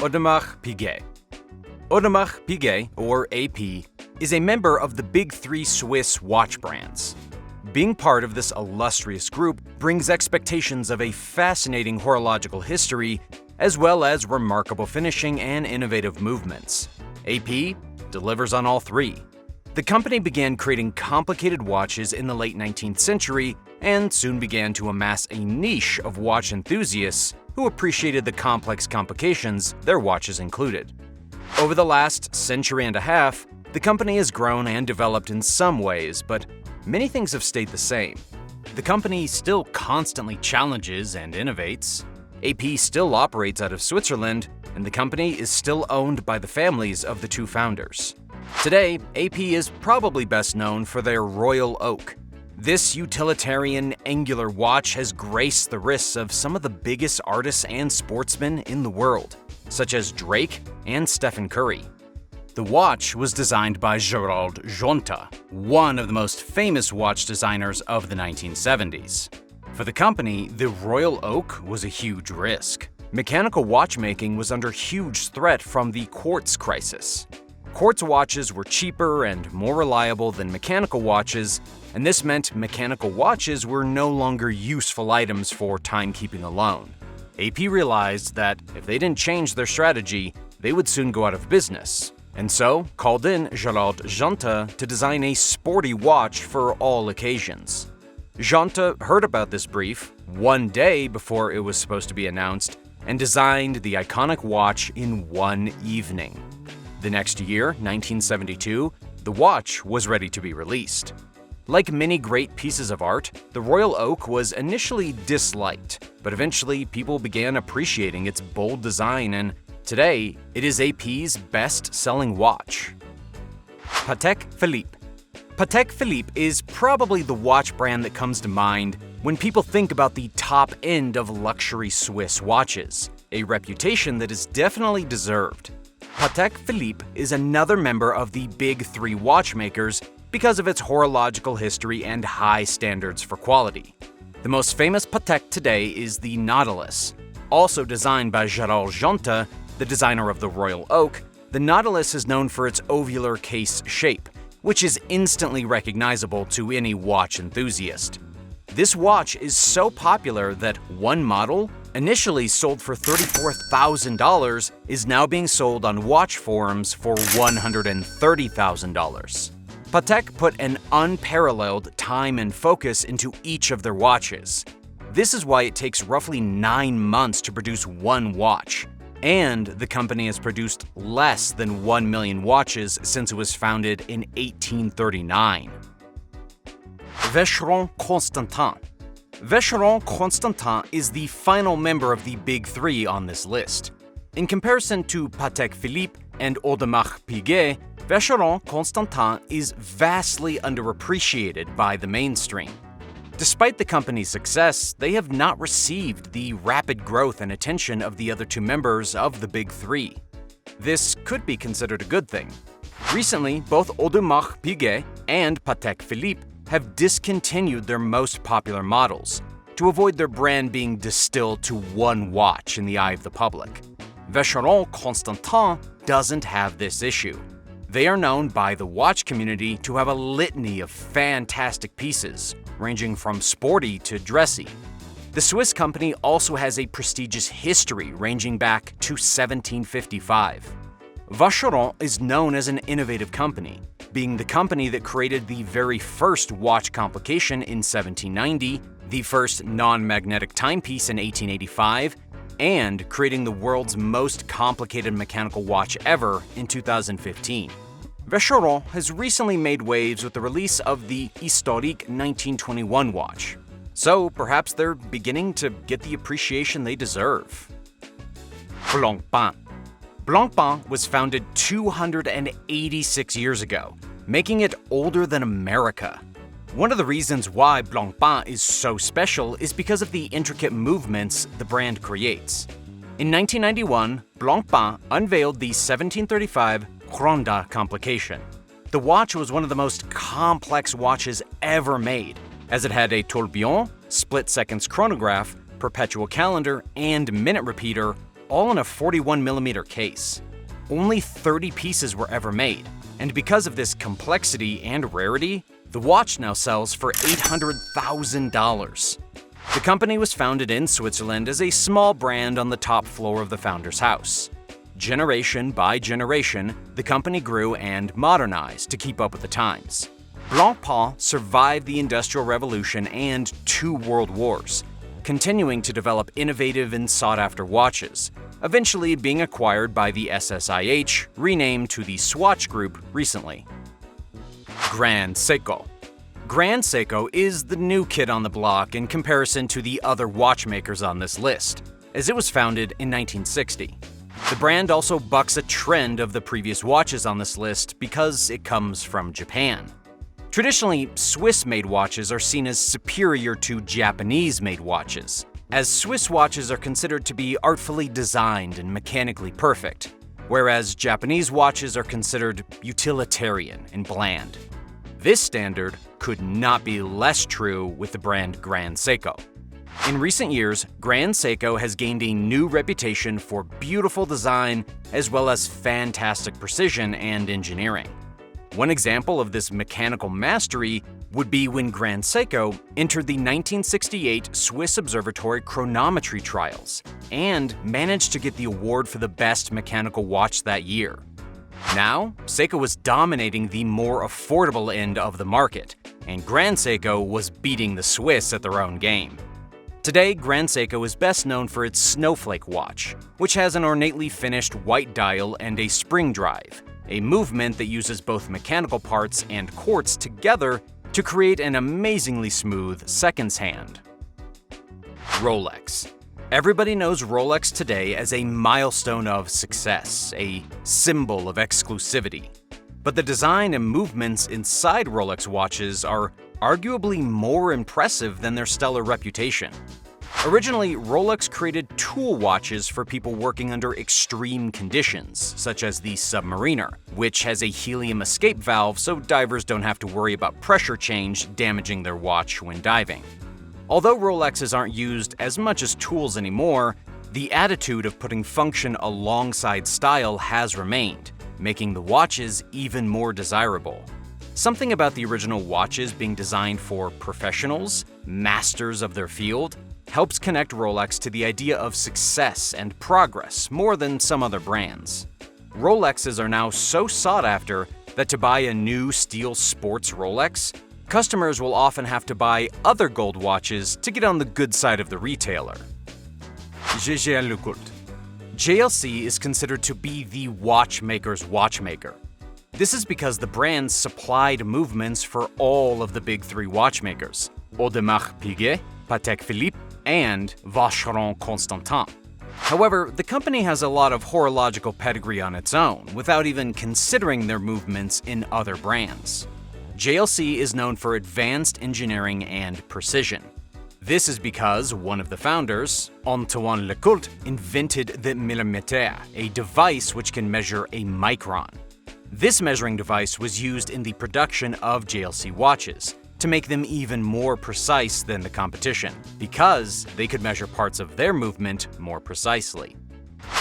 Audemars Piguet. Audemars Piguet, or AP, is a member of the big three Swiss watch brands. Being part of this illustrious group brings expectations of a fascinating horological history, as well as remarkable finishing and innovative movements. AP delivers on all three. The company began creating complicated watches in the late 19th century and soon began to amass a niche of watch enthusiasts who appreciated the complex complications their watches included. Over the last century and a half, the company has grown and developed in some ways, but many things have stayed the same. The company still constantly challenges and innovates. AP still operates out of Switzerland, and the company is still owned by the families of the two founders. Today, AP is probably best known for their Royal Oak. This utilitarian, angular watch has graced the wrists of some of the biggest artists and sportsmen in the world, such as Drake and Stephen Curry. The watch was designed by Vacheron Constantin, one of the most famous watch designers of the 1970s. For the company, the Royal Oak was a huge risk. Mechanical watchmaking was under huge threat from the quartz crisis. Quartz watches were cheaper and more reliable than mechanical watches, and this meant mechanical watches were no longer useful items for timekeeping alone. AP realized that if they didn't change their strategy, they would soon go out of business, and so called in Vacheron Constantin to design a sporty watch for all occasions. Constantin heard about this brief one day before it was supposed to be announced and designed the iconic watch in one evening. The next year, 1972, the watch was ready to be released. Like many great pieces of art, the Royal Oak was initially disliked, but eventually people began appreciating its bold design, and today it is AP's best-selling watch. Patek Phillippe. Patek Phillippe is probably the watch brand that comes to mind when people think about the top end of luxury Swiss watches, a reputation that is definitely deserved. Patek Phillippe is another member of the big three watchmakers because of its horological history and high standards for quality. The most famous Patek today is the Nautilus. Also designed by Vacheron Constantin, the designer of the Royal Oak, the Nautilus is known for its ovular case shape, which is instantly recognizable to any watch enthusiast. This watch is so popular that one model, initially sold for $34,000, is now being sold on watch forums for $130,000. Patek put an unparalleled time and focus into each of their watches. This is why it takes roughly 9 months to produce one watch, and the company has produced less than 1 million watches since it was founded in 1839. Vacheron Constantin. Vacheron Constantin is the final member of the big three on this list. In comparison to Patek Philippe and Audemars Piguet, Vacheron Constantin is vastly underappreciated by the mainstream. Despite the company's success, they have not received the rapid growth and attention of the other two members of the big three. This could be considered a good thing. Recently, both Audemars Piguet and Patek Philippe have discontinued their most popular models to avoid their brand being distilled to one watch in the eye of the public. Vacheron Constantin doesn't have this issue. They are known by the watch community to have a litany of fantastic pieces, ranging from sporty to dressy. The Swiss company also has a prestigious history ranging back to 1755. Vacheron is known as an innovative company, being the company that created the very first watch complication in 1790, the first non-magnetic timepiece in 1885, and creating the world's most complicated mechanical watch ever in 2015. Vacheron has recently made waves with the release of the Historique 1921 watch, so perhaps they're beginning to get the appreciation they deserve. Blancpain. Blancpain was founded 286 years ago, making it older than America. One of the reasons why Blancpain is so special is because of the intricate movements the brand creates. In 1991, Blancpain unveiled the 1735 Ronda complication. The watch was one of the most complex watches ever made, as it had a tourbillon, split-seconds chronograph, perpetual calendar, and minute repeater, all in a 41mm case. Only 30 pieces were ever made, and because of this complexity and rarity, the watch now sells for $800,000. The company was founded in Switzerland as a small brand on the top floor of the founder's house. Generation by generation, the company grew and modernized to keep up with the times. Blancpain survived the Industrial Revolution and 2 world wars, continuing to develop innovative and sought-after watches, eventually being acquired by the SSIH, renamed to the Swatch Group recently. Grand Seiko. Grand Seiko is the new kid on the block in comparison to the other watchmakers on this list, as it was founded in 1960. The brand also bucks a trend of the previous watches on this list because it comes from Japan. Traditionally, Swiss-made watches are seen as superior to Japanese-made watches, as Swiss watches are considered to be artfully designed and mechanically perfect, whereas Japanese watches are considered utilitarian and bland. This standard could not be less true with the brand Grand Seiko. In recent years, Grand Seiko has gained a new reputation for beautiful design as well as fantastic precision and engineering. One example of this mechanical mastery would be when Grand Seiko entered the 1968 Swiss Observatory chronometry trials and managed to get the award for the best mechanical watch that year. Now, Seiko was dominating the more affordable end of the market, and Grand Seiko was beating the Swiss at their own game. Today, Grand Seiko is best known for its Snowflake watch, which has an ornately finished white dial and a spring drive, a movement that uses both mechanical parts and quartz together to create an amazingly smooth seconds hand. Rolex. Everybody knows Rolex today as a milestone of success, a symbol of exclusivity. But the design and movements inside Rolex watches are arguably more impressive than their stellar reputation. Originally, Rolex created tool watches for people working under extreme conditions, such as the Submariner, which has a helium escape valve so divers don't have to worry about pressure change damaging their watch when diving. Although Rolexes aren't used as much as tools anymore, the attitude of putting function alongside style has remained, making the watches even more desirable. Something about the original watches being designed for professionals, masters of their field, helps connect Rolex to the idea of success and progress more than some other brands. Rolexes are now so sought after that to buy a new steel sports Rolex, customers will often have to buy other gold watches to get on the good side of the retailer. Jaeger Lecoultre. JLC is considered to be the watchmaker's watchmaker. This is because the brand supplied movements for all of the big 3 watchmakers, Audemars Piguet, Patek Phillippe, and Vacheron Constantin. However, the company has a lot of horological pedigree on its own, without even considering their movements in other brands. JLC is known for advanced engineering and precision. This is because one of the founders, Antoine Lecoultre, invented the millimeter, a device which can measure a micron. This measuring device was used in the production of JLC watches, to make them even more precise than the competition, because they could measure parts of their movement more precisely.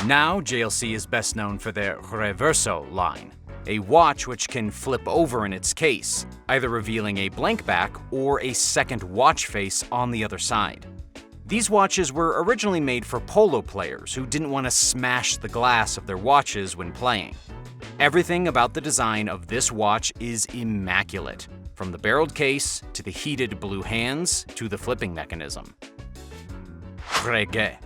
Now, JLC is best known for their Reverso line, a watch which can flip over in its case, either revealing a blank back or a second watch face on the other side. These watches were originally made for polo players who didn't want to smash the glass of their watches when playing. Everything about the design of this watch is immaculate, from the barreled case to the heated blue hands to the flipping mechanism. Breguet.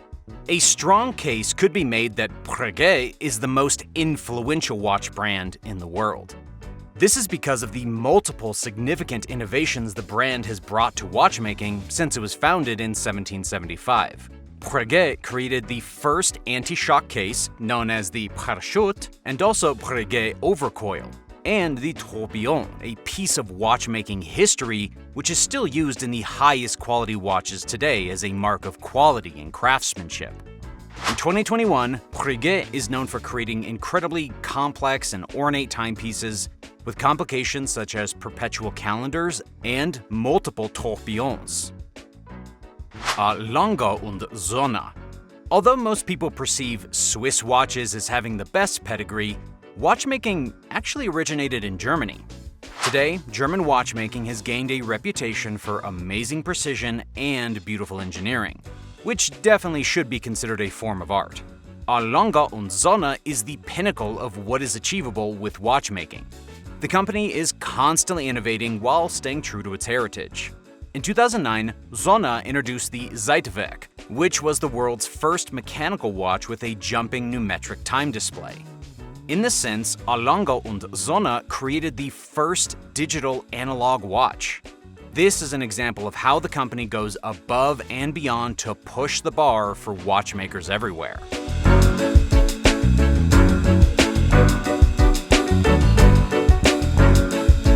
A strong case could be made that Breguet is the most influential watch brand in the world. This is because of the multiple significant innovations the brand has brought to watchmaking since it was founded in 1775. Breguet created the first anti-shock case, known as the parachute, and also Breguet overcoil, and the tourbillon, a piece of watchmaking history which is still used in the highest quality watches today as a mark of quality and craftsmanship. In 2021, Breguet is known for creating incredibly complex and ornate timepieces with complications such as perpetual calendars and multiple tourbillons. Lange Sohne. Although most people perceive Swiss watches as having the best pedigree, watchmaking actually originated in Germany. Today, German watchmaking has gained a reputation for amazing precision and beautiful engineering, which definitely should be considered a form of art. Lange Sohne is the pinnacle of what is achievable with watchmaking. The company is constantly innovating while staying true to its heritage. In 2009, Sohne introduced the Zeitwerk, which was the world's first mechanical watch with a jumping numeric time display. In this sense, Lange Sohne created the first digital analog watch. This is an example of how the company goes above and beyond to push the bar for watchmakers everywhere.